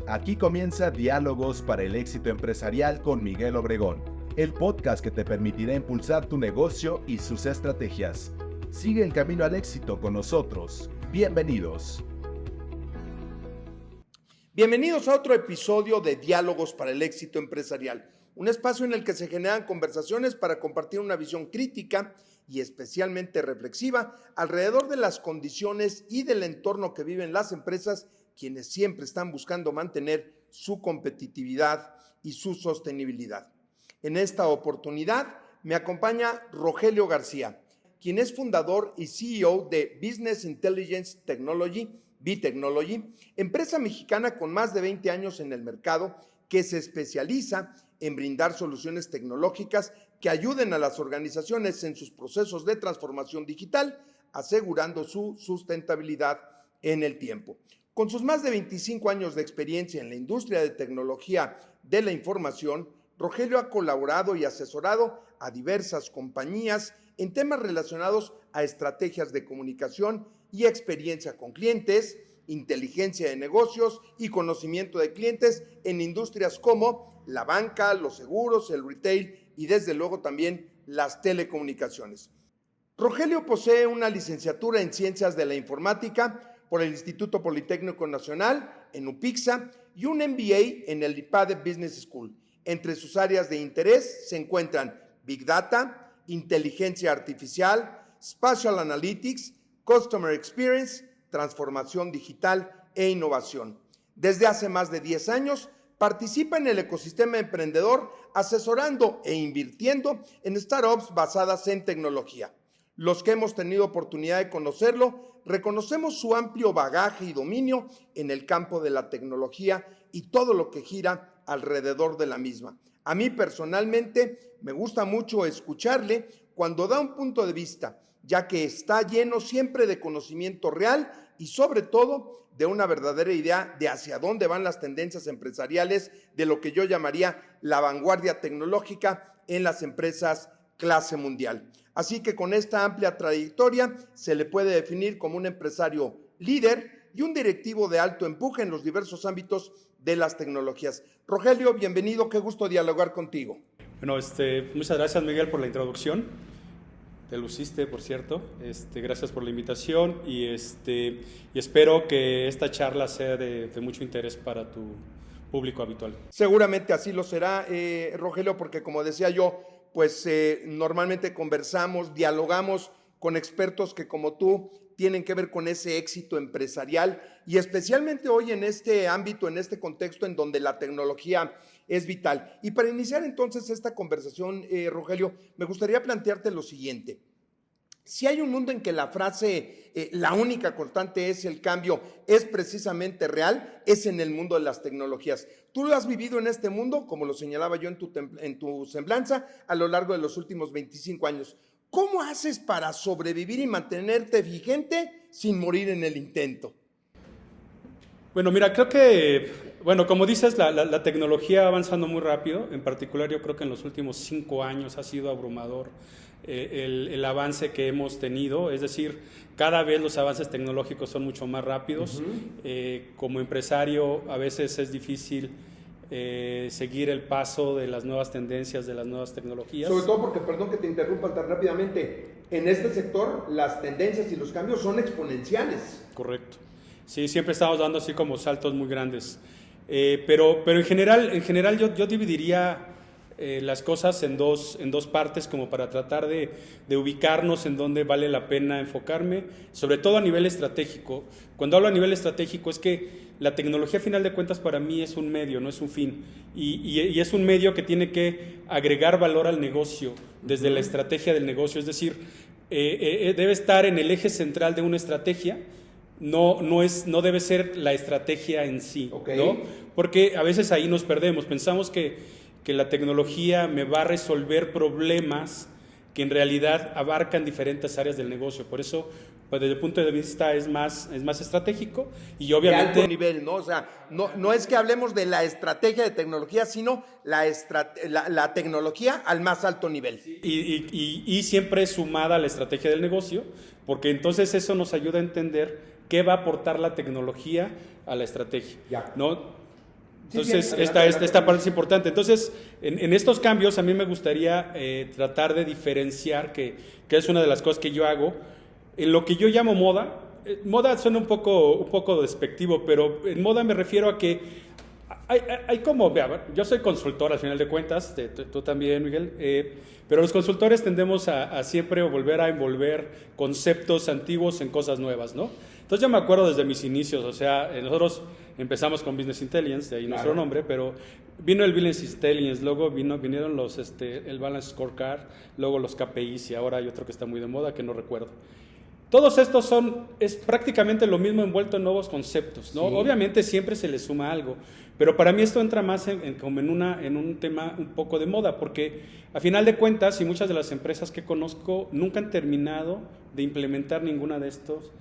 Aquí comienza Diálogos para el éxito empresarial con Miguel Obregón, el podcast que te permitirá impulsar tu negocio y sus estrategias. Sigue el camino al éxito con nosotros. Bienvenidos. Bienvenidos a otro episodio de Diálogos para el éxito empresarial, un espacio en el que se generan conversaciones para compartir una visión crítica y especialmente reflexiva alrededor de las condiciones y del entorno que viven las empresas, quienes siempre están buscando mantener su competitividad y su sostenibilidad. En esta oportunidad me acompaña Rogelio García, quien es fundador y CEO de Business Intelligence Technology, B-Technology, empresa mexicana con más de 20 años en el mercado que se especializa en brindar soluciones tecnológicas que ayuden a las organizaciones en sus procesos de transformación digital, asegurando su sustentabilidad en el tiempo. Con sus más de 25 años de experiencia en la industria de tecnología de la información, Rogelio ha colaborado y asesorado a diversas compañías en temas relacionados a estrategias de comunicación y experiencia con clientes, inteligencia de negocios y conocimiento de clientes en industrias como la banca, los seguros, el retail y desde luego también las telecomunicaciones. Rogelio posee una licenciatura en Ciencias de la Informática por el Instituto Politécnico Nacional en UPIXA y un MBA en el IPADE Business School. Entre sus áreas de interés se encuentran Big Data, Inteligencia Artificial, Spatial Analytics, Customer Experience, Transformación Digital e Innovación. Desde hace más de 10 años participa en el ecosistema emprendedor asesorando e invirtiendo en startups basadas en tecnología. Los que hemos tenido oportunidad de conocerlo, reconocemos su amplio bagaje y dominio en el campo de la tecnología y todo lo que gira alrededor de la misma. A mí personalmente me gusta mucho escucharle cuando da un punto de vista, ya que está lleno siempre de conocimiento real y sobre todo de una verdadera idea de hacia dónde van las tendencias empresariales de lo que yo llamaría la vanguardia tecnológica en las empresas clase mundial. Así que con esta amplia trayectoria se le puede definir como un empresario líder y un directivo de alto empuje en los diversos ámbitos de las tecnologías. Rogelio, bienvenido, qué gusto dialogar contigo. Bueno, muchas gracias, Miguel, por la introducción. Te luciste, por cierto. Gracias por la invitación y espero que esta charla sea de mucho interés para tu público habitual. Seguramente así lo será, Rogelio, porque como decía yo, pues normalmente conversamos, dialogamos con expertos que como tú tienen que ver con ese éxito empresarial y especialmente hoy en este ámbito, en este contexto en donde la tecnología es vital. Y para iniciar entonces esta conversación, Rogelio, me gustaría plantearte lo siguiente. Si hay un mundo en que la frase, la única constante es el cambio, es precisamente real, es en el mundo de las tecnologías. Tú lo has vivido en este mundo, como lo señalaba yo en tu semblanza, a lo largo de los últimos 25 años. ¿Cómo haces para sobrevivir y mantenerte vigente sin morir en el intento? Bueno, mira, creo que, como dices, la tecnología va avanzando muy rápido. En particular, yo creo que en los últimos 5 años ha sido abrumador el avance que hemos tenido. Es decir, cada vez los avances tecnológicos son mucho más rápidos. Como empresario, a veces es difícil seguir el paso de las nuevas tendencias, de las nuevas tecnologías. Sobre todo porque, perdón que te interrumpa tan rápidamente, en este sector las tendencias y los cambios son exponenciales. Correcto. Sí, siempre estamos dando así como saltos muy grandes. Pero en general yo dividiría las cosas en dos partes como para tratar de ubicarnos en dónde vale la pena enfocarme, sobre todo a nivel estratégico. Cuando hablo a nivel estratégico es que la tecnología, a final de cuentas, para mí es un medio, no es un fin. Y es un medio que tiene que agregar valor al negocio desde la estrategia del negocio. Es decir, debe estar en el eje central de una estrategia. No debe ser la estrategia en sí, okay, ¿no? Porque a veces ahí nos perdemos. Pensamos que la tecnología me va a resolver problemas que en realidad abarcan diferentes áreas del negocio. Por eso, pues, desde el punto de vista es más estratégico y obviamente... De alto nivel, ¿no? O sea, no es que hablemos de la estrategia de tecnología, sino la tecnología al más alto nivel. Y siempre sumada a la estrategia del negocio, porque entonces eso nos ayuda a entender qué va a aportar la tecnología a la estrategia, ¿no? Entonces, esta parte es importante. Entonces, en estos cambios a mí me gustaría tratar de diferenciar, que es una de las cosas que yo hago, en lo que yo llamo moda. Moda suena un poco despectivo, pero en moda me refiero a que hay como, vea, yo soy consultor al final de cuentas, tú también, Miguel, pero los consultores tendemos a siempre volver a envolver conceptos antiguos en cosas nuevas, ¿no? Entonces yo me acuerdo desde mis inicios, o sea, nosotros empezamos con Business Intelligence, de ahí nuestro nombre, pero vino el Business Intelligence, luego vinieron el Balance Scorecard, luego los KPIs y ahora hay otro que está muy de moda que no recuerdo. Todos estos es prácticamente lo mismo envuelto en nuevos conceptos, ¿no? Sí. Obviamente siempre se le suma algo, pero para mí esto entra más como en un tema un poco de moda, porque a final de cuentas, y muchas de las empresas que conozco nunca han terminado de implementar ninguna de estos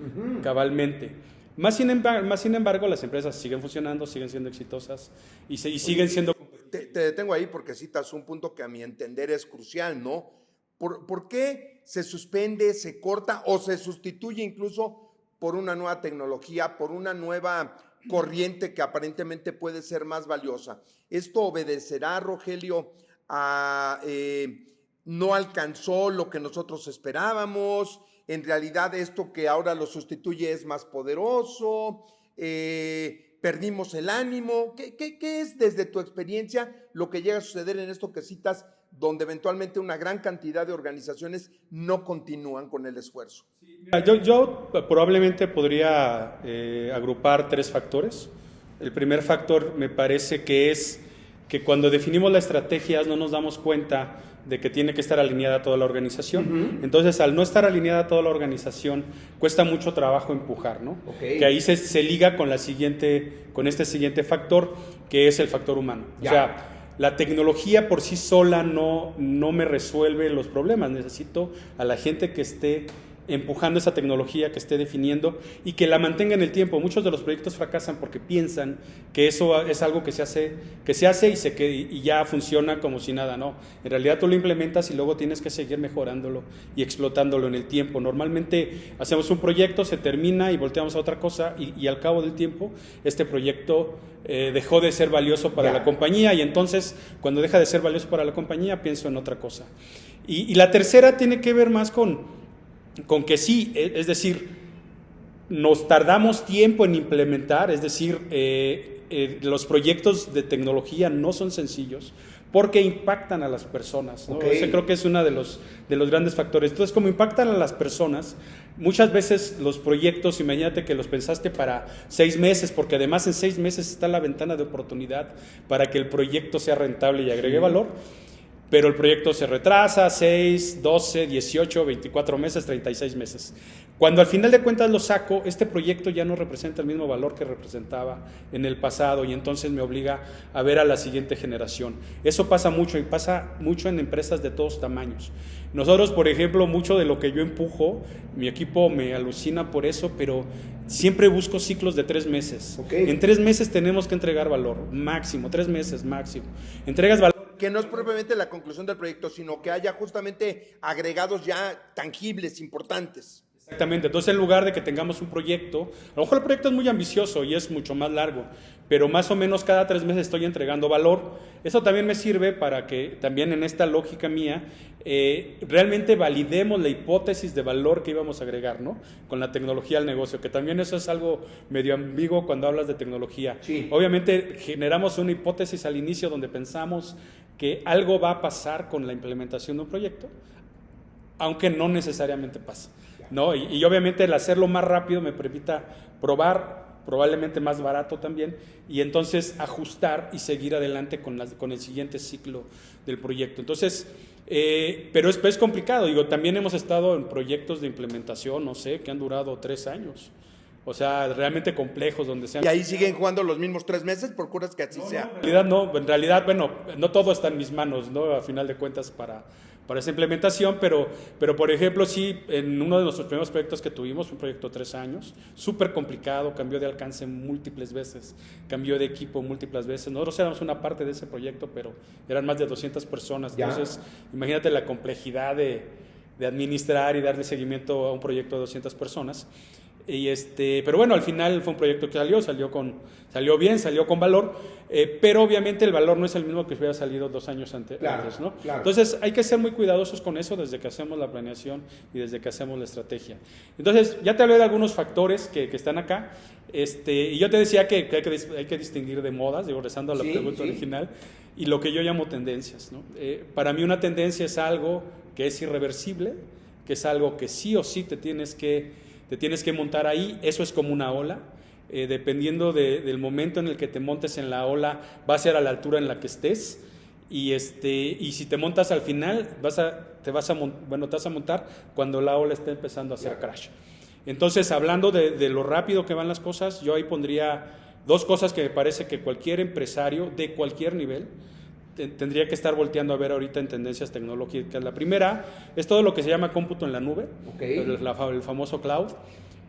cabalmente. Más sin embargo, las empresas siguen funcionando, siguen siendo exitosas y siguen siendo... Te detengo ahí porque citas un punto que a mi entender es crucial, ¿no? ¿Por qué se suspende, se corta o se sustituye incluso por una nueva tecnología, por una nueva corriente que aparentemente puede ser más valiosa? ¿Esto obedecerá, Rogelio, a no alcanzó lo que nosotros esperábamos? ¿En realidad esto que ahora lo sustituye es más poderoso? ¿Perdimos el ánimo? ¿Qué es desde tu experiencia lo que llega a suceder en esto que citas, donde eventualmente una gran cantidad de organizaciones no continúan con el esfuerzo? Yo probablemente podría agrupar 3 factores. El primer factor me parece que es que cuando definimos las estrategias no nos damos cuenta de que tiene que estar alineada toda la organización. Entonces, al no estar alineada toda la organización, cuesta mucho trabajo empujar, ¿no? Que ahí se liga con este siguiente factor, que es el factor humano. O sea, la tecnología por sí sola no me resuelve los problemas. Necesito a la gente que esté empujando esa tecnología, que esté definiendo y que la mantenga en el tiempo. Muchos de los proyectos fracasan porque piensan que eso es algo que se hace y ya funciona como si nada. No, en realidad tú lo implementas y luego tienes que seguir mejorándolo y explotándolo en el tiempo. Normalmente hacemos un proyecto, se termina y volteamos a otra cosa y al cabo del tiempo este proyecto dejó de ser valioso para la compañía, y entonces cuando deja de ser valioso para la compañía pienso en otra cosa. Y la tercera tiene que ver más con que sí, es decir, nos tardamos tiempo en implementar, es decir, los proyectos de tecnología no son sencillos porque impactan a las personas, ¿no? Ese creo que es uno de los grandes factores. Entonces, como impactan a las personas, muchas veces los proyectos, imagínate que los pensaste para 6 meses, porque además en 6 meses está la ventana de oportunidad para que el proyecto sea rentable y agregue valor. Pero el proyecto se retrasa 6, 12, 18, 24 meses, 36 meses. Cuando al final de cuentas lo saco, este proyecto ya no representa el mismo valor que representaba en el pasado, y entonces me obliga a ver a la siguiente generación. Eso pasa mucho, y pasa mucho en empresas de todos tamaños. Nosotros, por ejemplo, mucho de lo que yo empujo, mi equipo me alucina por eso, pero siempre busco ciclos de 3 meses. En 3 meses tenemos que entregar valor, máximo, 3 meses máximo. Entregas valor. Que no es propiamente la conclusión del proyecto, sino que haya justamente agregados ya tangibles, importantes. Exactamente. Entonces, en lugar de que tengamos un proyecto, a lo mejor el proyecto es muy ambicioso y es mucho más largo, pero más o menos cada 3 meses estoy entregando valor. Eso también me sirve para que también en esta lógica mía realmente validemos la hipótesis de valor que íbamos a agregar, ¿no? Con la tecnología al negocio, que también eso es algo medio ambiguo cuando hablas de tecnología. Sí. Obviamente generamos una hipótesis al inicio donde pensamos que algo va a pasar con la implementación de un proyecto, aunque no necesariamente pasa, ¿no? Y obviamente el hacerlo más rápido me permita probar, probablemente más barato también, y entonces ajustar y seguir adelante con el siguiente ciclo del proyecto. Entonces, pero es complicado. Digo, también hemos estado en proyectos de implementación, no sé, que han durado 3 años. O sea, realmente complejos, donde sean... ¿Y ahí siguen jugando los mismos 3 meses? ¿Procuras que así sea? En realidad, bueno, no todo está en mis manos, ¿no? A final de cuentas para esa implementación, pero por ejemplo, sí, en uno de nuestros primeros proyectos que tuvimos, un proyecto de 3 años, súper complicado, cambió de alcance múltiples veces, cambió de equipo múltiples veces. Nosotros éramos una parte de ese proyecto, pero eran más de 200 personas. Entonces, imagínate la complejidad de administrar y darle seguimiento a un proyecto de 200 personas. Pero bueno, al final fue un proyecto que salió bien, salió con valor, pero obviamente el valor no es el mismo que hubiera salido 2 años antes, ¿no? Claro. Entonces hay que ser muy cuidadosos con eso desde que hacemos la planeación y desde que hacemos la estrategia. Entonces, ya te hablé de algunos factores que están acá, y yo te decía que hay que distinguir de modas, regresando a la pregunta original, y lo que yo llamo tendencias, ¿no? Para mí una tendencia es algo que es irreversible, que es algo que sí o sí te tienes que montar ahí. Eso es como una ola. Dependiendo del momento en el que te montes en la ola, va a ser a la altura en la que estés. Y si te montas al final, te vas a montar cuando la ola esté empezando a hacer crash. Entonces, hablando de lo rápido que van las cosas, yo ahí pondría 2 cosas que me parece que cualquier empresario de cualquier nivel tendría que estar volteando a ver ahorita en tendencias tecnológicas. La primera es todo lo que se llama cómputo en la nube, el famoso cloud.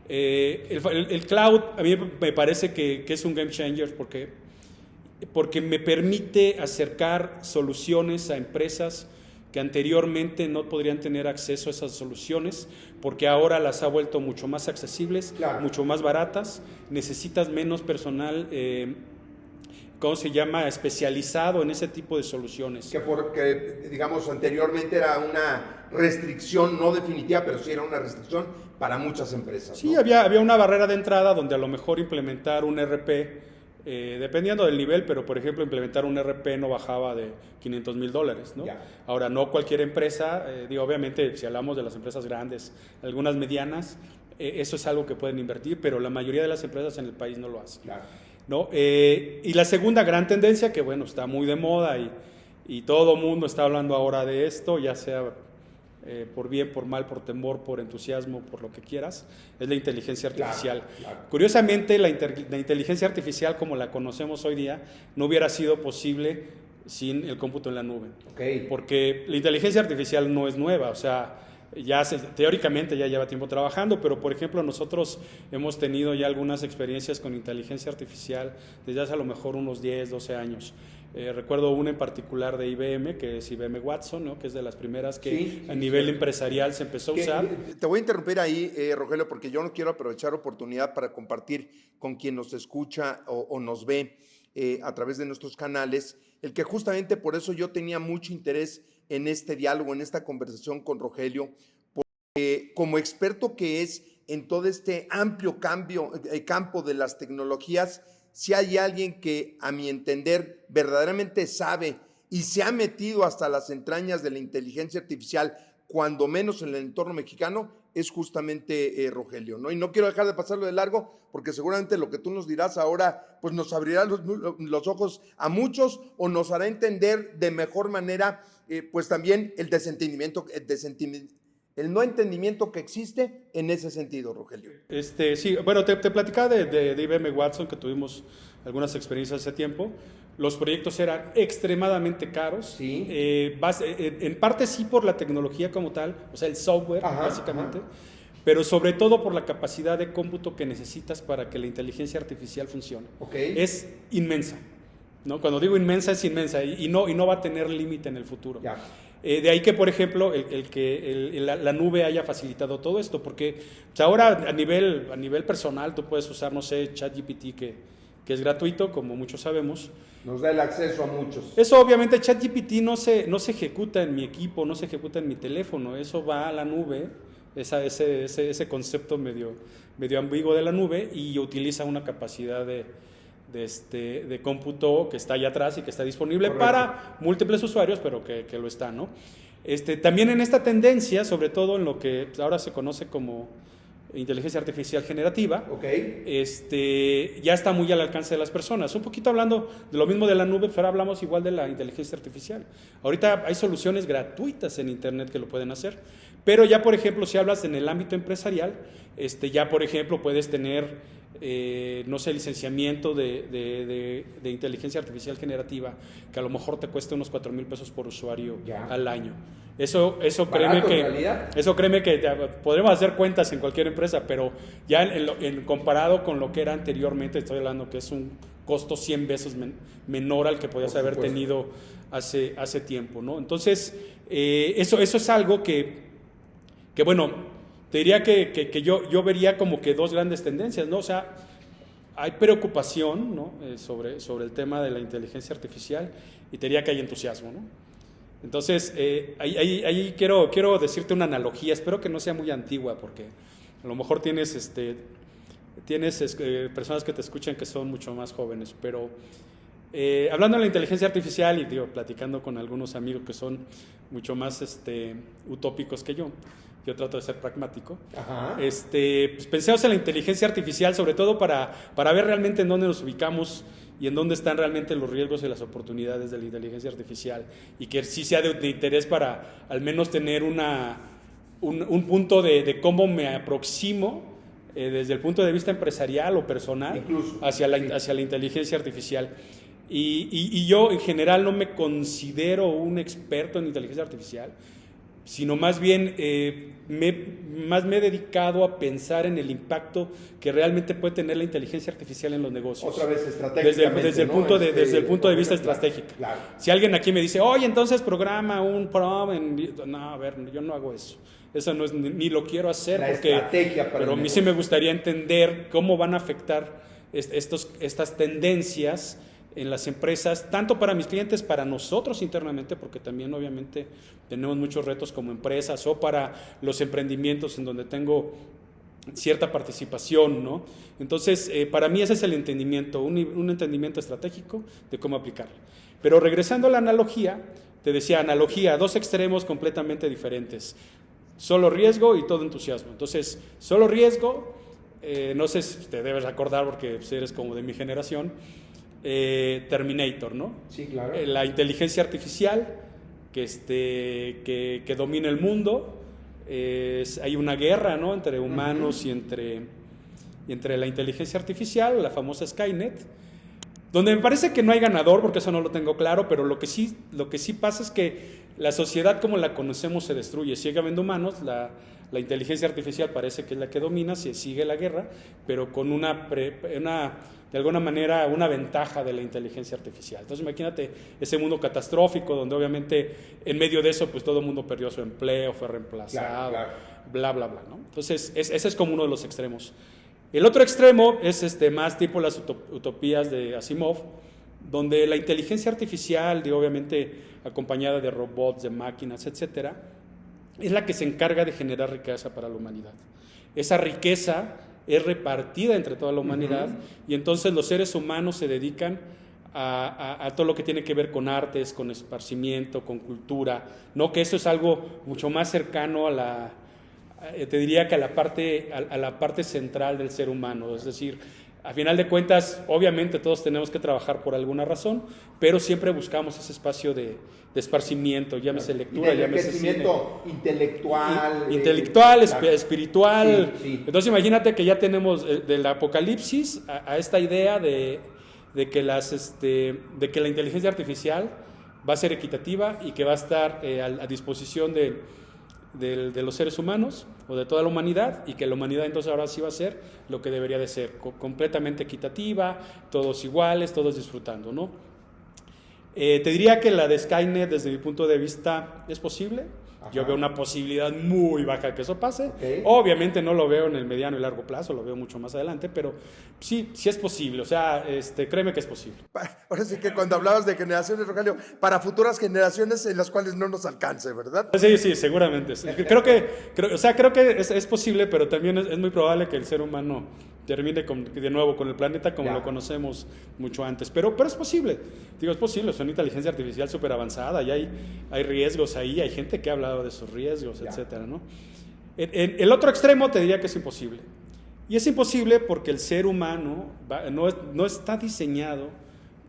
El cloud a mí me parece que es un game changer porque me permite acercar soluciones a empresas que anteriormente no podrían tener acceso a esas soluciones, porque ahora las ha vuelto mucho más accesibles, mucho más baratas. Necesitas menos personal ¿cómo se llama?, especializado en ese tipo de soluciones. Que porque, digamos, anteriormente era una restricción, no definitiva, pero sí era una restricción para muchas empresas. Sí, ¿no? había una barrera de entrada donde a lo mejor implementar un ERP, dependiendo del nivel, pero por ejemplo implementar un ERP no bajaba de $500,000, ¿no? Ahora, no cualquier empresa, obviamente si hablamos de las empresas grandes, algunas medianas, eso es algo que pueden invertir, pero la mayoría de las empresas en el país no lo hacen. ¿No? Y la segunda gran tendencia, que bueno, está muy de moda y todo el mundo está hablando ahora de esto, ya sea por bien, por mal, por temor, por entusiasmo, por lo que quieras, es la inteligencia artificial. Curiosamente, la inteligencia artificial como la conocemos hoy día no hubiera sido posible sin el cómputo en la nube. Porque la inteligencia artificial no es nueva, o sea, teóricamente ya lleva tiempo trabajando, pero por ejemplo nosotros hemos tenido ya algunas experiencias con inteligencia artificial desde hace a lo mejor unos 10, 12 años. Recuerdo una en particular de IBM, que es IBM Watson, ¿no? Que es de las primeras que a nivel empresarial se empezó a usar. Te voy a interrumpir ahí, Rogelio, porque yo no quiero aprovechar oportunidad para compartir con quien nos escucha o nos ve a través de nuestros canales, el que justamente por eso yo tenía mucho interés en este diálogo, en esta conversación con Rogelio, porque como experto que es en todo este amplio campo de las tecnologías, si hay alguien que, a mi entender, verdaderamente sabe y se ha metido hasta las entrañas de la inteligencia artificial, cuando menos en el entorno mexicano, es justamente Rogelio, ¿no? Y no quiero dejar de pasarlo de largo, porque seguramente lo que tú nos dirás ahora, pues nos abrirá los ojos a muchos o nos hará entender de mejor manera, pues también el no entendimiento que existe en ese sentido, Rogelio. Sí, bueno, te platicaba de IBM Watson, que tuvimos algunas experiencias hace tiempo. Los proyectos eran extremadamente caros, en parte sí por la tecnología como tal, o sea, el software básicamente, pero sobre todo por la capacidad de cómputo que necesitas para que la inteligencia artificial funcione. Es inmensa, ¿no? Cuando digo inmensa, es inmensa y no va a tener límite en el futuro. De ahí que, por ejemplo, la nube haya facilitado todo esto, porque pues ahora a nivel personal tú puedes usar, no sé, ChatGPT, que es gratuito, como muchos sabemos. Nos da el acceso a muchos. Eso obviamente ChatGPT no se ejecuta en mi equipo, no se ejecuta en mi teléfono, eso va a la nube, ese concepto medio ambiguo de la nube, y utiliza una capacidad de cómputo que está allá atrás y que está disponible para múltiples usuarios, pero que lo está, ¿no? También en esta tendencia, sobre todo en lo que ahora se conoce como inteligencia artificial generativa, ya está muy al alcance de las personas. Un poquito hablando de lo mismo de la nube, pero ahora hablamos igual de la inteligencia artificial. Ahorita hay soluciones gratuitas en internet que lo pueden hacer, pero ya, por ejemplo, si hablas en el ámbito empresarial, ya, por ejemplo, puedes tener no sé, licenciamiento de inteligencia artificial generativa, que a lo mejor te cueste unos $4,000 por usuario al año. Eso créeme que podremos hacer cuentas en cualquier empresa, pero ya comparado con lo que era anteriormente, estoy hablando que es un costo 100 veces menor al que podías haber tenido hace tiempo, ¿no? Entonces, eso es algo que bueno, te diría que yo vería como que dos grandes tendencias, ¿no? O sea, hay preocupación, ¿no? sobre el tema de la inteligencia artificial, y te diría que hay entusiasmo, ¿no? Entonces, ahí quiero decirte una analogía, espero que no sea muy antigua, porque a lo mejor tienes personas que te escuchan que son mucho más jóvenes, pero hablando de la inteligencia artificial y platicando con algunos amigos que son mucho más utópicos que yo trato de ser pragmático. Pues pensemos en la inteligencia artificial, sobre todo para ver realmente en dónde nos ubicamos y en dónde están realmente los riesgos y las oportunidades de la inteligencia artificial, y que sí sea de interés para al menos tener un punto de cómo me aproximo desde el punto de vista empresarial o personal hacia la inteligencia artificial. Y yo en general no me considero un experto en inteligencia artificial, sino más bien me he dedicado a pensar en el impacto que realmente puede tener la inteligencia artificial en los negocios. Otra vez estratégicamente, desde el punto de vista estratégico. Claro. Si alguien aquí me dice, oye, entonces programa un PROM, no, a ver, yo no hago eso. Eso no es, ni lo quiero hacer, pero a mí sí me gustaría entender cómo van a afectar estas tendencias en las empresas, tanto para mis clientes, para nosotros internamente, porque también obviamente tenemos muchos retos como empresas, o para los emprendimientos en donde tengo cierta participación, ¿no? Entonces, para mí ese es el entendimiento, un entendimiento estratégico de cómo aplicarlo. Pero regresando a la analogía, te decía, analogía, dos extremos completamente diferentes, solo riesgo y todo entusiasmo. Entonces, solo riesgo, no sé si te debes acordar porque eres como de mi generación, Terminator, ¿no? Sí, claro. La inteligencia artificial que domina el mundo, hay una guerra, ¿no? Entre humanos y entre la inteligencia artificial, la famosa Skynet, donde me parece que no hay ganador, porque eso no lo tengo claro, pero lo que sí pasa es que la sociedad como la conocemos se destruye. Sigue habiendo humanos, la inteligencia artificial parece que es la que domina, se sigue la guerra, pero con de alguna manera una ventaja de la inteligencia artificial. Entonces imagínate ese mundo catastrófico donde obviamente en medio de eso pues todo el mundo perdió su empleo, fue reemplazado, claro. Bla, bla, bla, ¿no? Entonces ese es como uno de los extremos. El otro extremo es más tipo las utopías de Asimov, donde la inteligencia artificial, obviamente acompañada de robots, de máquinas, etcétera, es la que se encarga de generar riqueza para la humanidad. Esa riqueza es repartida entre toda la humanidad, y entonces los seres humanos se dedican a todo lo que tiene que ver con artes, con esparcimiento, con cultura, ¿no? Que eso es algo mucho más cercano te diría que a la parte central del ser humano. Es decir, a final de cuentas, obviamente todos tenemos que trabajar por alguna razón, pero siempre buscamos ese espacio de esparcimiento, llámese lectura, llámese cine. Intelectual, espiritual. Sí. Entonces imagínate que ya tenemos del apocalipsis a esta idea de que la inteligencia artificial va a ser equitativa y que va a estar a disposición de los seres humanos o de toda la humanidad, y que la humanidad entonces ahora sí va a ser lo que debería de ser, completamente equitativa, todos iguales, todos disfrutando, ¿no? Te diría que la de Skynet, desde mi punto de vista, es posible. Ajá. Yo veo una posibilidad muy baja que eso pase. Okay. Obviamente no lo veo en el mediano y largo plazo, lo veo mucho más adelante, pero sí es posible. O sea, créeme que es posible. Ahora sí que cuando hablabas de generaciones, Rogelio, para futuras generaciones en las cuales no nos alcance, ¿verdad? Sí, seguramente. Creo que es posible, pero también es muy probable que el ser humano termine de nuevo con el planeta como lo conocemos mucho antes. Pero es posible. Es posible. Es una inteligencia artificial súper avanzada y hay riesgos ahí, hay gente que ha hablado de esos riesgos, etcétera, ¿no? El otro extremo te diría que es imposible. Y es imposible porque el ser humano no está diseñado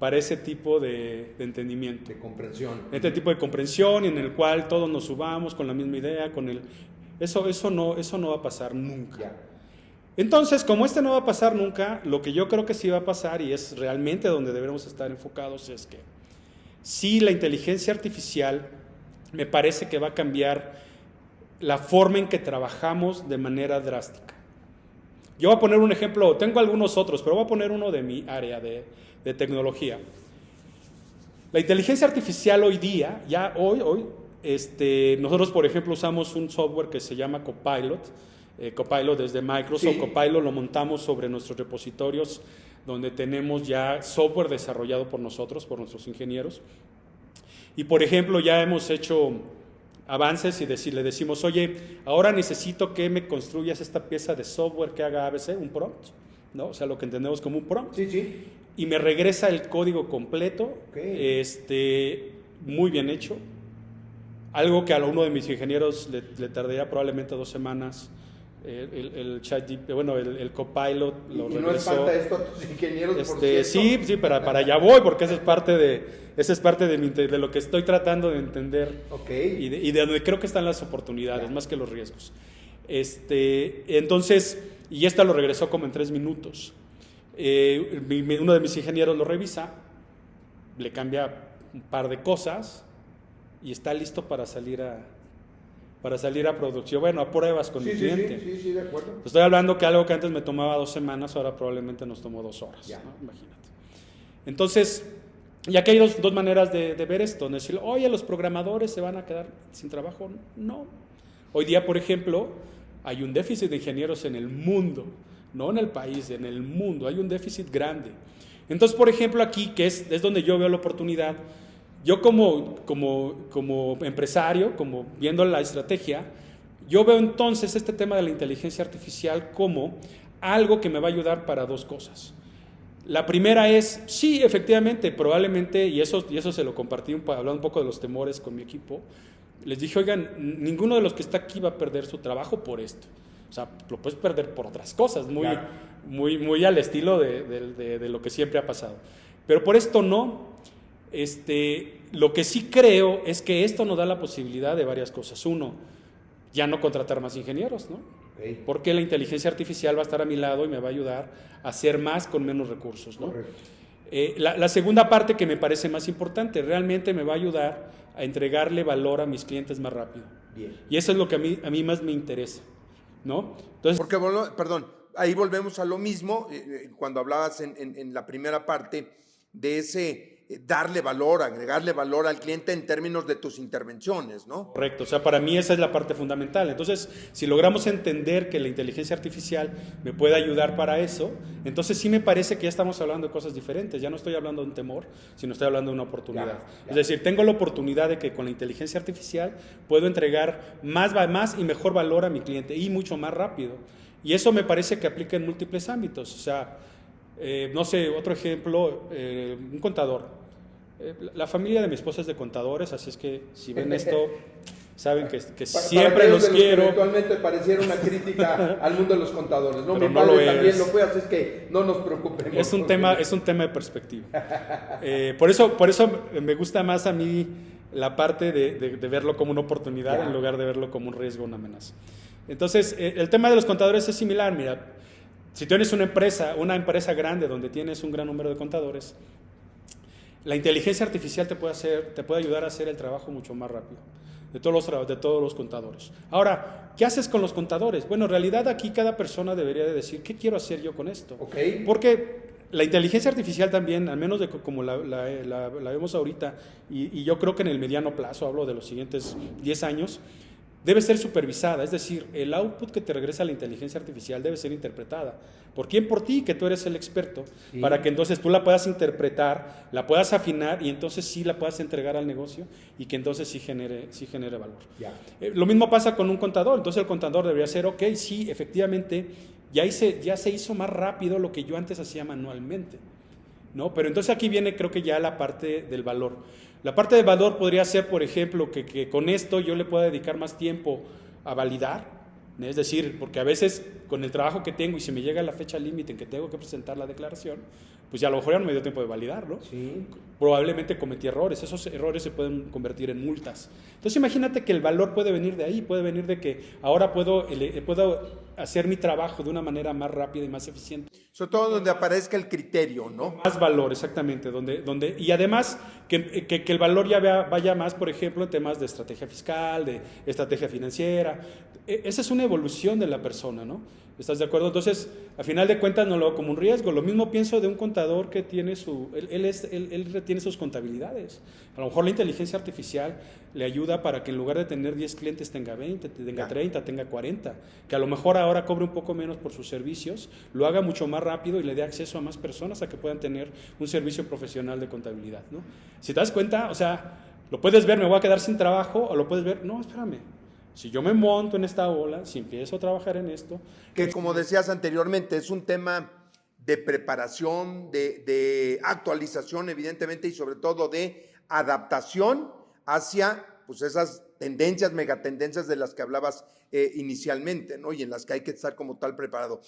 para ese tipo de entendimiento. De comprensión. Este tipo de comprensión en el cual todos nos subamos con la misma idea, eso no va a pasar nunca. Ya. Entonces, como no va a pasar nunca, lo que yo creo que sí va a pasar, y es realmente donde debemos estar enfocados, es que sí, la inteligencia artificial me parece que va a cambiar la forma en que trabajamos de manera drástica. Yo voy a poner un ejemplo, tengo algunos otros, pero voy a poner uno de mi área de tecnología. La inteligencia artificial hoy día, nosotros por ejemplo usamos un software que se llama Copilot, Copilot desde Microsoft. Sí. Copilot lo montamos sobre nuestros repositorios, donde tenemos ya software desarrollado por nosotros, por nuestros ingenieros. Y por ejemplo, ya hemos hecho avances y le decimos, oye, ahora necesito que me construyas esta pieza de software que haga ABC, un prompt, ¿no? O sea, lo que entendemos como un prompt. Sí, sí. Y me regresa el código completo, muy bien hecho. Algo que a uno de mis ingenieros le tardaría probablemente 2 semanas. El Copilot lo regresó. ¿Y no espanta esto a tus ingenieros, por cierto? Sí, para allá voy, porque esa es parte de lo que estoy tratando de entender. Okay. Y de donde creo que están las oportunidades, más que los riesgos. Entonces, y esta lo regresó como en 3 minutos. Uno de mis ingenieros lo revisa, le cambia un par de cosas y está listo para salir a producción, bueno, a pruebas con el cliente. Sí, de acuerdo. Estoy hablando que algo que antes me tomaba 2 semanas, ahora probablemente nos tomó 2 horas, ¿no? Imagínate. Entonces, ya que hay dos maneras de ver esto, ¿no? Decir, oye, los programadores se van a quedar sin trabajo. No. Hoy día, por ejemplo, hay un déficit de ingenieros en el mundo, no en el país, en el mundo, hay un déficit grande. Entonces, por ejemplo, aquí, que es donde yo veo la oportunidad, yo como empresario, como viendo la estrategia, yo veo entonces este tema de la inteligencia artificial como algo que me va a ayudar para 2 cosas. La primera es, sí, efectivamente, probablemente, y eso se lo compartí, hablando un poco de los temores con mi equipo, les dije, oigan, ninguno de los que está aquí va a perder su trabajo por esto. O sea, lo puedes perder por otras cosas, muy al estilo de lo que siempre ha pasado. Pero por esto no. Lo que sí creo es que esto nos da la posibilidad de varias cosas. Uno, ya no contratar más ingenieros, ¿no? Okay. Porque la inteligencia artificial va a estar a mi lado y me va a ayudar a hacer más con menos recursos, ¿no? La segunda parte que me parece más importante, realmente me va a ayudar a entregarle valor a mis clientes más rápido. Bien. Y eso es lo que a mí más me interesa, ¿no? Entonces, porque, perdón, ahí volvemos a lo mismo, cuando hablabas en la primera parte de ese darle valor, agregarle valor al cliente en términos de tus intervenciones, ¿no? Correcto, o sea, para mí esa es la parte fundamental. Entonces, si logramos entender que la inteligencia artificial me puede ayudar para eso, entonces sí me parece que ya estamos hablando de cosas diferentes. Ya no estoy hablando de un temor, sino estoy hablando de una oportunidad. Claro. Es decir, tengo la oportunidad de que con la inteligencia artificial puedo entregar más y mejor valor a mi cliente y mucho más rápido. Y eso me parece que aplica en múltiples ámbitos. O sea, no sé, otro ejemplo, un contador. La familia de mi esposa es de contadores, así es que si ven esto, saben que siempre los quiero. Eventualmente pareciera una crítica al mundo de los contadores, ¿no? Pero Mi no padre lo también es. lo fue, así es que no nos preocupemos. Es un tema de perspectiva. Por eso me gusta más a mí la parte de verlo como una oportunidad en lugar de verlo como un riesgo o una amenaza. Entonces, el tema de los contadores es similar. Mira, si tienes una empresa grande donde tienes un gran número de contadores, la inteligencia artificial te puede ayudar a hacer el trabajo mucho más rápido de todos los contadores. Ahora, ¿qué haces con los contadores? Bueno, en realidad aquí cada persona debería de decir, ¿qué quiero hacer yo con esto? Okay. Porque la inteligencia artificial también, al menos como la vemos ahorita, y yo creo que en el mediano plazo, hablo de los siguientes 10 años, debe ser supervisada, es decir, el output que te regresa la inteligencia artificial debe ser interpretada. ¿Por quién? Por ti, que tú eres el experto, sí, para que entonces tú la puedas interpretar, la puedas afinar y entonces sí la puedas entregar al negocio y que entonces sí genere valor. Lo mismo pasa con un contador, entonces el contador debería ser, ok, sí, efectivamente, ya se hizo más rápido lo que yo antes hacía manualmente, ¿no? Pero entonces aquí viene, creo que ya la parte del valor. La parte del valor podría ser, por ejemplo, que con esto yo le pueda dedicar más tiempo a validar, es decir, porque a veces con el trabajo que tengo y si me llega la fecha límite en que tengo que presentar la declaración, pues ya a lo mejor ya no me dio tiempo de validarlo. Sí. Probablemente cometí errores, esos errores se pueden convertir en multas. Entonces imagínate que el valor puede venir de ahí, puede venir de que ahora puedo hacer mi trabajo de una manera más rápida y más eficiente. Sobre todo donde aparezca el criterio, ¿no? Más valor, exactamente. Y además que el valor ya vaya más, por ejemplo, en temas de estrategia fiscal, de estrategia financiera. Esa es una evolución de la persona, ¿no? ¿Estás de acuerdo? Entonces, a final de cuentas no lo veo como un riesgo. Lo mismo pienso de un contador que tiene él retiene sus contabilidades. A lo mejor la inteligencia artificial le ayuda para que en lugar de tener 10 clientes tenga 20, tenga 30, tenga 40. Que a lo mejor ahora cobre un poco menos por sus servicios, lo haga mucho más rápido y le dé acceso a más personas a que puedan tener un servicio profesional de contabilidad, ¿no? Si te das cuenta, o sea, lo puedes ver, me voy a quedar sin trabajo, o lo puedes ver, no, espérame. Si yo me monto en esta ola, si empiezo a trabajar en esto... Que como decías anteriormente, es un tema de preparación, de actualización, evidentemente, y sobre todo de adaptación hacia pues, esas tendencias, megatendencias de las que hablabas inicialmente, ¿no? Y en las que hay que estar como tal preparado.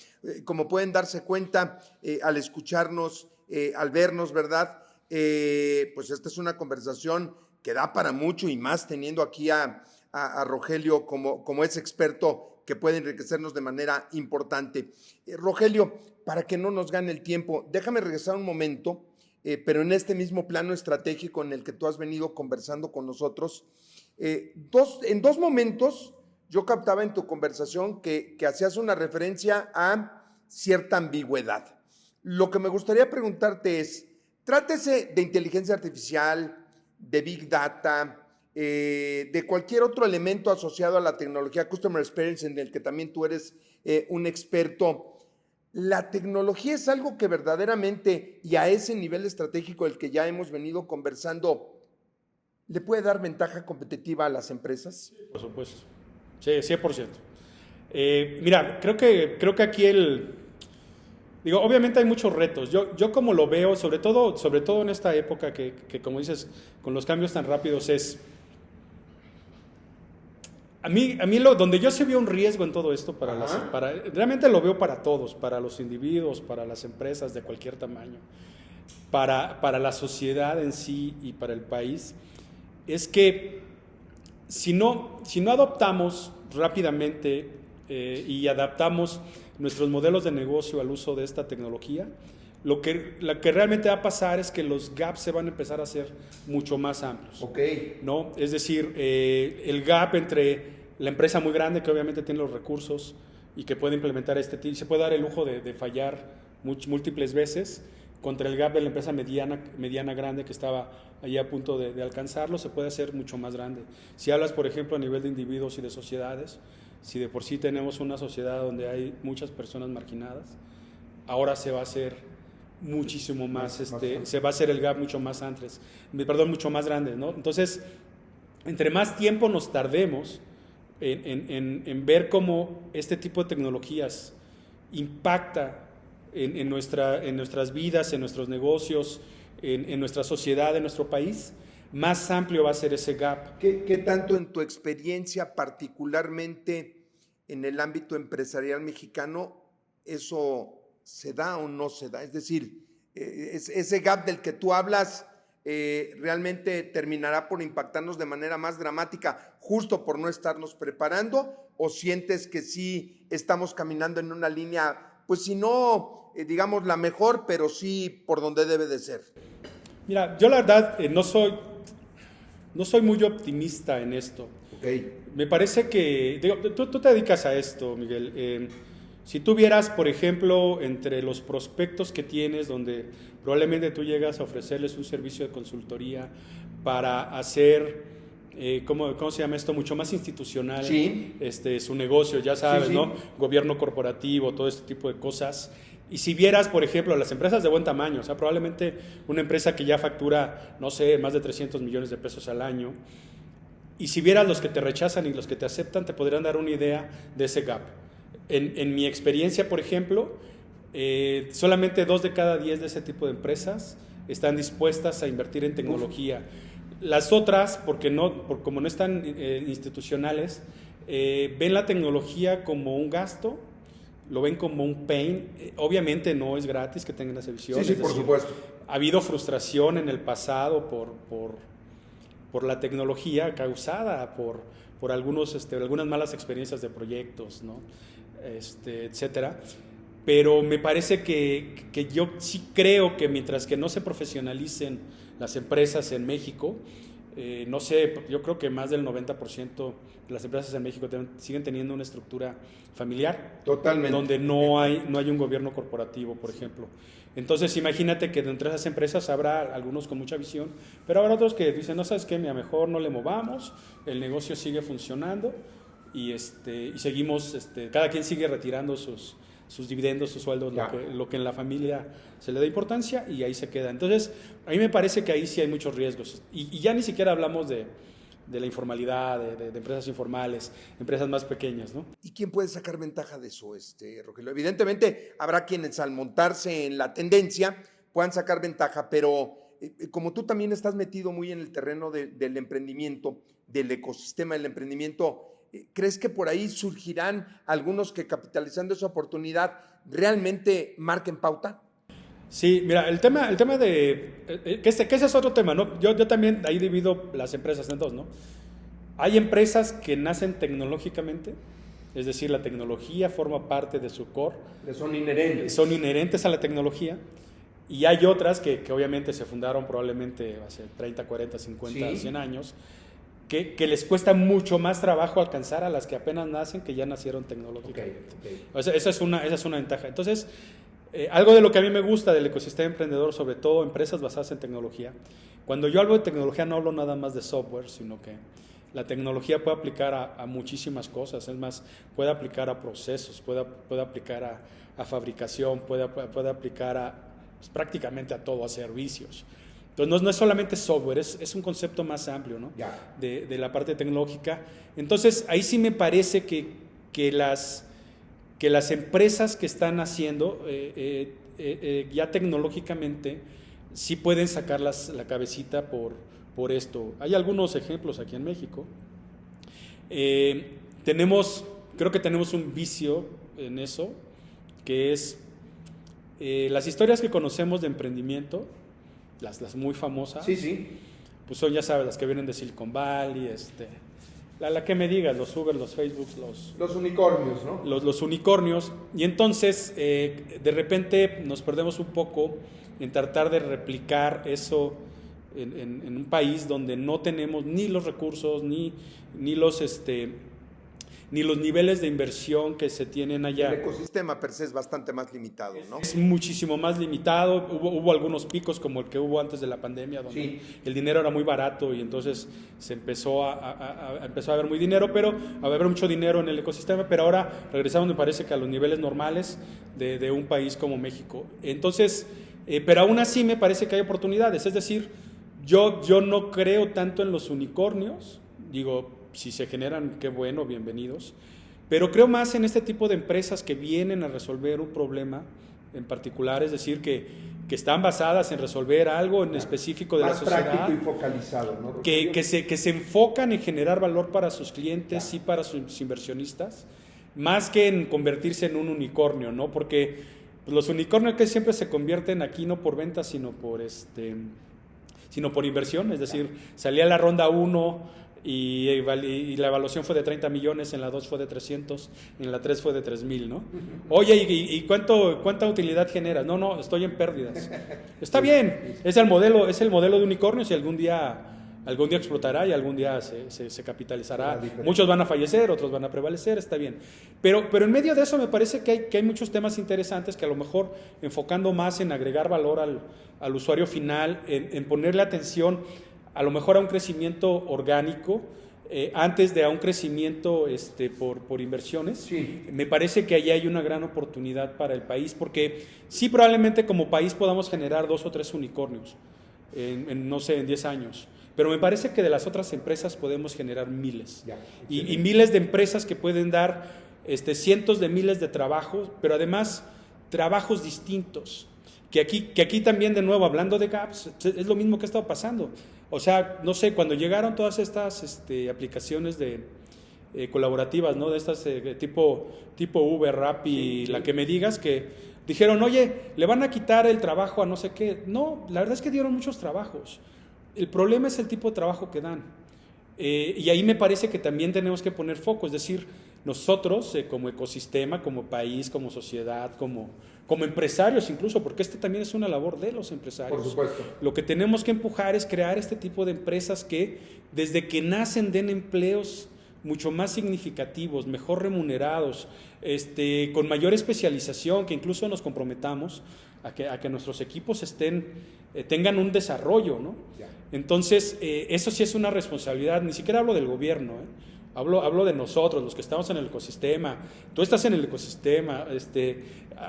Como pueden darse cuenta al escucharnos, al vernos, ¿verdad? Pues esta es una conversación que da para mucho y más teniendo aquí a Rogelio como ese experto que puede enriquecernos de manera importante. Rogelio, para que no nos gane el tiempo, déjame regresar un momento, pero en este mismo plano estratégico en el que tú has venido conversando con nosotros. En dos momentos yo captaba en tu conversación que hacías una referencia a cierta ambigüedad. Lo que me gustaría preguntarte es, trátese de inteligencia artificial, de Big Data, de cualquier otro elemento asociado a la tecnología, Customer Experience, en el que también tú eres un experto. La tecnología es algo que verdaderamente, y a ese nivel estratégico del que ya hemos venido conversando, ¿le puede dar ventaja competitiva a las empresas? Por supuesto. Sí, 100%. Mira, creo que aquí digo, obviamente hay muchos retos. Yo como lo veo, sobre todo en esta época que como dices, con los cambios tan rápidos es... A mí donde yo se veo un riesgo en todo esto, realmente lo veo para todos, para los individuos, para las empresas de cualquier tamaño, para la sociedad en sí y para el país, es que si no adoptamos rápidamente y adaptamos nuestros modelos de negocio al uso de esta tecnología, lo que realmente va a pasar es que los gaps se van a empezar a hacer mucho más amplios. Okay. ¿No? Es decir, el gap entre la empresa muy grande que obviamente tiene los recursos y que puede implementar se puede dar el lujo de fallar múltiples veces, contra el gap de la empresa mediana grande que estaba ahí a punto de alcanzarlo, se puede hacer mucho más grande. Si hablas, por ejemplo, a nivel de individuos y de sociedades, si de por sí tenemos una sociedad donde hay muchas personas marginadas, ahora se va a hacer muchísimo más, se va a hacer el gap mucho más grande, ¿no? Entonces, entre más tiempo nos tardemos en ver cómo este tipo de tecnologías impacta en nuestras vidas, en nuestros negocios, en nuestra sociedad, en nuestro país, más amplio va a ser ese gap. ¿Qué tanto en tu experiencia, particularmente en el ámbito empresarial mexicano, eso se da o no se da? Es decir, ese gap del que tú hablas realmente terminará por impactarnos de manera más dramática justo por no estarnos preparando, ¿o sientes que sí estamos caminando en una línea, pues si no, digamos la mejor, pero sí por donde debe de ser? Mira, yo la verdad no soy muy optimista en esto. Okay. Me parece que, digo, tú te dedicas a esto, Miguel. Si tú vieras, por ejemplo, entre los prospectos que tienes, donde probablemente tú llegas a ofrecerles un servicio de consultoría para hacer, ¿cómo se llama esto? Mucho más institucional, sí. Su negocio, ya sabes, sí. ¿No? Gobierno corporativo, todo este tipo de cosas. Y si vieras, por ejemplo, las empresas de buen tamaño, o sea, probablemente una empresa que ya factura, no sé, más de 300 millones de pesos al año, y si vieras los que te rechazan y los que te aceptan, te podrían dar una idea de ese gap. En mi experiencia, por ejemplo, solamente 2 de cada 10 de ese tipo de empresas están dispuestas a invertir en tecnología. Las otras, como no están institucionales, ven la tecnología como un gasto, lo ven como un pain. Obviamente no es gratis que tengan esa visión. Sí, por supuesto. Ha habido frustración en el pasado por la tecnología causada por algunas malas experiencias de proyectos, ¿no? Etcétera. Pero me parece que yo sí creo que mientras que no se profesionalicen las empresas en México, no sé, yo creo que más del 90% de las empresas en México siguen teniendo una estructura familiar. Totalmente. Donde no hay un gobierno corporativo, por ejemplo. Entonces, imagínate que dentro de esas empresas habrá algunos con mucha visión, pero habrá otros que dicen, no, ¿sabes qué? A mejor no le movamos, el negocio sigue funcionando y seguimos, cada quien sigue retirando sus dividendos, sus sueldos, lo que en la familia se le da importancia y ahí se queda. Entonces, a mí me parece que ahí sí hay muchos riesgos. Y ya ni siquiera hablamos de la informalidad, de empresas informales, empresas más pequeñas, ¿no? ¿Y quién puede sacar ventaja de eso, Rogelio? Evidentemente, habrá quienes al montarse en la tendencia puedan sacar ventaja, pero como tú también estás metido muy en el terreno del emprendimiento, del ecosistema del emprendimiento, ¿crees que por ahí surgirán algunos que capitalizando esa oportunidad realmente marquen pauta? Sí, mira, el tema de que ese es otro tema, ¿no? Yo también ahí divido las empresas en dos, ¿no? Hay empresas que nacen tecnológicamente, es decir, la tecnología forma parte de su core. Son inherentes. Son inherentes a la tecnología. Y hay otras que obviamente se fundaron probablemente hace 30, 40, 50, 100 años, que les cuesta mucho más trabajo alcanzar a las que apenas nacen, que ya nacieron tecnológicamente. O sea, esa es una ventaja. Entonces, algo de lo que a mí me gusta del ecosistema emprendedor, sobre todo empresas basadas en tecnología, cuando yo hablo de tecnología no hablo nada más de software, sino que la tecnología puede aplicar a muchísimas cosas, es más, puede aplicar a procesos, puede aplicar a fabricación, puede aplicar pues, prácticamente a todo, a servicios. Entonces no es solamente software, es un concepto más amplio, ¿no? De la parte tecnológica. Entonces ahí sí me parece que las empresas que están haciendo ya tecnológicamente sí pueden sacar la cabecita por esto. Hay algunos ejemplos aquí en México. Creo que tenemos un vicio en eso, que es las historias que conocemos de emprendimiento, las muy famosas, pues son, ya sabes, las que vienen de Silicon Valley, la que me digas, los Uber, los Facebook, los unicornios, ¿no? Los unicornios. Y entonces, de repente nos perdemos un poco en tratar de replicar eso en un país donde no tenemos ni los recursos, ni los niveles de inversión que se tienen allá. El ecosistema per se es bastante más limitado, ¿no? Es muchísimo más limitado. Hubo algunos picos como el que hubo antes de la pandemia, donde el dinero era muy barato y entonces se empezó a haber muy dinero, pero a haber mucho dinero en el ecosistema, pero ahora regresamos, me parece que a los niveles normales de un país como México. Entonces, pero aún así me parece que hay oportunidades. Es decir, yo no creo tanto en los unicornios, digo, si se generan, qué bueno, bienvenidos. Pero creo más en este tipo de empresas que vienen a resolver un problema en particular, es decir, que están basadas en resolver algo en específico de la sociedad. Más práctico y focalizado, ¿no? Que se enfocan en generar valor para sus clientes y para sus inversionistas, más que en convertirse en un unicornio, ¿no? Porque los unicornios que siempre se convierten aquí no por ventas, sino por inversión, es decir, salía la ronda 1 y la evaluación fue de 30 millones, en la 2 fue de 300, en la 3 fue de 3,000, ¿no? Oye, ¿y cuánta utilidad genera? No, estoy en pérdidas. Está bien, es el modelo de unicornios y algún día explotará y algún día se capitalizará. Muchos van a fallecer, otros van a prevalecer, está bien. Pero en medio de eso me parece que hay muchos temas interesantes que a lo mejor enfocando más en agregar valor al usuario final, en ponerle atención a lo mejor a un crecimiento orgánico, antes de a un crecimiento por inversiones. Me parece que ahí hay una gran oportunidad para el país, porque sí, probablemente como país podamos generar 2 o 3 unicornios, no sé, en 10 años. Pero me parece que de las otras empresas podemos generar miles. Y miles de empresas que pueden dar cientos de miles de trabajos, pero además trabajos distintos. Que aquí también, de nuevo, hablando de gaps, es lo mismo que ha estado pasando. O sea, no sé, cuando llegaron todas estas aplicaciones colaborativas, ¿no? De estas tipo Uber, Rappi, la que me digas, que dijeron, oye, le van a quitar el trabajo a no sé qué. No, la verdad es que dieron muchos trabajos. El problema es el tipo de trabajo que dan. Y ahí me parece que también tenemos que poner foco, es decir, nosotros como ecosistema, como país, como sociedad, como empresarios incluso, porque también es una labor de los empresarios. Por supuesto. Lo que tenemos que empujar es crear este tipo de empresas que desde que nacen den empleos mucho más significativos, mejor remunerados, con mayor especialización, que incluso nos comprometamos a que nuestros equipos tengan un desarrollo, ¿no? Ya. Entonces, eso sí es una responsabilidad, ni siquiera hablo del gobierno, hablo de nosotros, los que estamos en el ecosistema. Tú estás en el ecosistema,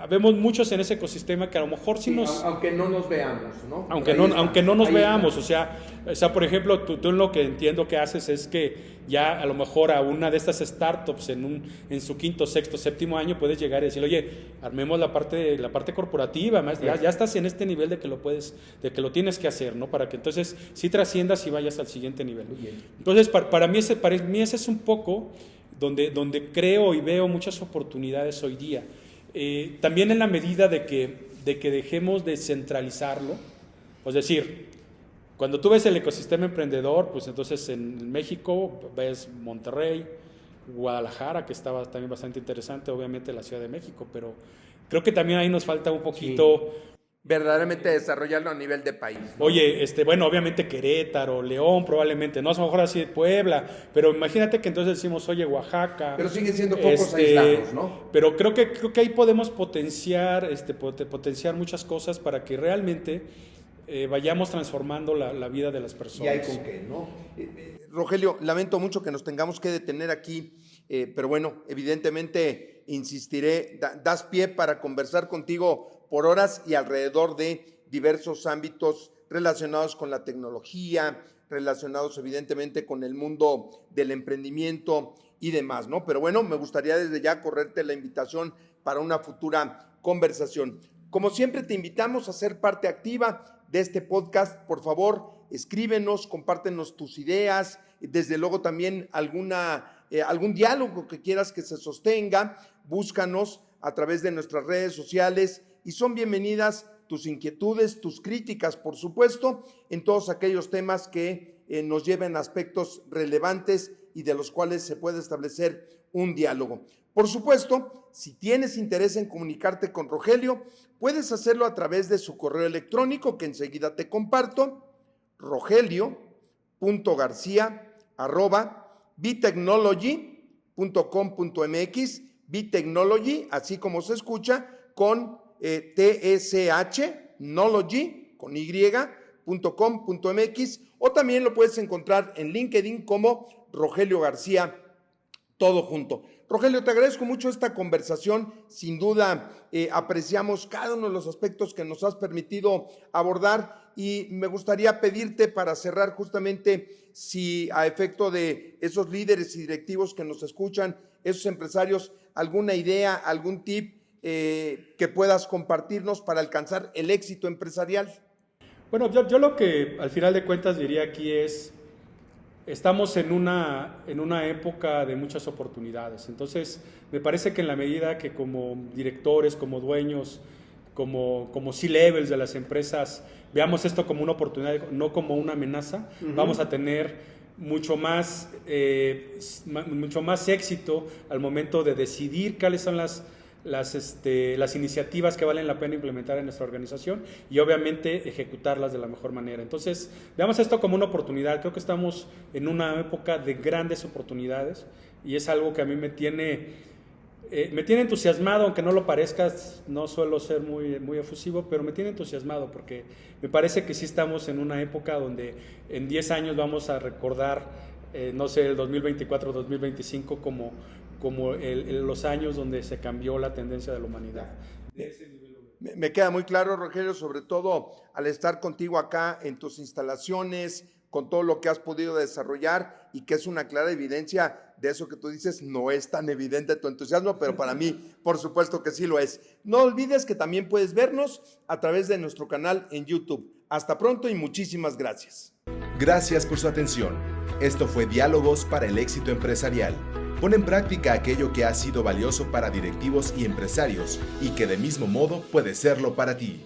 vemos muchos en ese ecosistema que a lo mejor sí nos... Aunque no nos veamos, ¿no? Aunque no nos veamos, o sea, por ejemplo, tú lo que entiendo que haces es que ya a lo mejor a una de estas startups en su quinto, sexto, séptimo año puedes llegar y decir, oye, armemos la parte corporativa, más ya estás en este nivel de que lo tienes que hacer, ¿no? Para que entonces sí trasciendas y vayas al siguiente nivel. Entonces, para mí ese es un poco donde creo y veo muchas oportunidades hoy día. También en la medida de que dejemos de centralizarlo, es decir, cuando tú ves el ecosistema emprendedor, pues entonces en México ves Monterrey, Guadalajara, que estaba también bastante interesante, obviamente la Ciudad de México, pero creo que también ahí nos falta un poquito... Sí. Verdaderamente desarrollarlo a nivel de país, ¿no? Oye, bueno, obviamente Querétaro, León, probablemente, no, a lo mejor así Puebla, pero imagínate que entonces decimos, oye, Oaxaca. Pero siguen siendo focos aislados, ¿no? Pero creo que ahí podemos potenciar muchas cosas para que realmente vayamos transformando la vida de las personas. Y hay con qué, ¿no? Rogelio, lamento mucho que nos tengamos que detener aquí, pero bueno, evidentemente insistiré, das pie para conversar contigo por horas y alrededor de diversos ámbitos relacionados con la tecnología, relacionados evidentemente con el mundo del emprendimiento y demás, ¿no? Pero bueno, me gustaría desde ya correrte la invitación para una futura conversación. Como siempre, te invitamos a ser parte activa de este podcast. Por favor, escríbenos, compártenos tus ideas, desde luego también algún diálogo que quieras que se sostenga, búscanos a través de nuestras redes sociales y son bienvenidas tus inquietudes, tus críticas, por supuesto, en todos aquellos temas que nos lleven a aspectos relevantes y de los cuales se puede establecer un diálogo. Por supuesto, si tienes interés en comunicarte con Rogelio, puedes hacerlo a través de su correo electrónico que enseguida te comparto, rogelio.garcia@bitechnology.com.mx, Bitechnology, así como se escucha, con TSH, con y.com.mx, o también lo puedes encontrar en LinkedIn como Rogelio García, todo junto. Rogelio, te agradezco mucho esta conversación, sin duda apreciamos cada uno de los aspectos que nos has permitido abordar y me gustaría pedirte para cerrar justamente si a efecto de esos líderes y directivos que nos escuchan, esos empresarios, alguna idea, algún tip que puedas compartirnos para alcanzar el éxito empresarial. Bueno, yo lo que al final de cuentas diría aquí es, estamos en una época de muchas oportunidades, entonces me parece que en la medida que como directores, como dueños, como C-levels de las empresas, veamos esto como una oportunidad, no como una amenaza, vamos a tener mucho más éxito al momento de decidir cuáles son las iniciativas que valen la pena implementar en nuestra organización y obviamente ejecutarlas de la mejor manera. Entonces, veamos esto como una oportunidad. Creo que estamos en una época de grandes oportunidades y es algo que a mí me tiene entusiasmado, aunque no lo parezcas, no suelo ser muy, muy efusivo, pero me tiene entusiasmado porque me parece que sí estamos en una época donde en 10 años vamos a recordar, no sé, el 2024, 2025 como los años donde se cambió la tendencia de la humanidad. Me queda muy claro, Rogelio, sobre todo al estar contigo acá en tus instalaciones, con todo lo que has podido desarrollar y que es una clara evidencia de eso que tú dices. No es tan evidente tu entusiasmo, pero para mí, por supuesto que sí lo es. No olvides que también puedes vernos a través de nuestro canal en YouTube. Hasta pronto y muchísimas gracias. Gracias por su atención. Esto fue Diálogos para el Éxito Empresarial. Pon en práctica aquello que ha sido valioso para directivos y empresarios y que de mismo modo puede serlo para ti.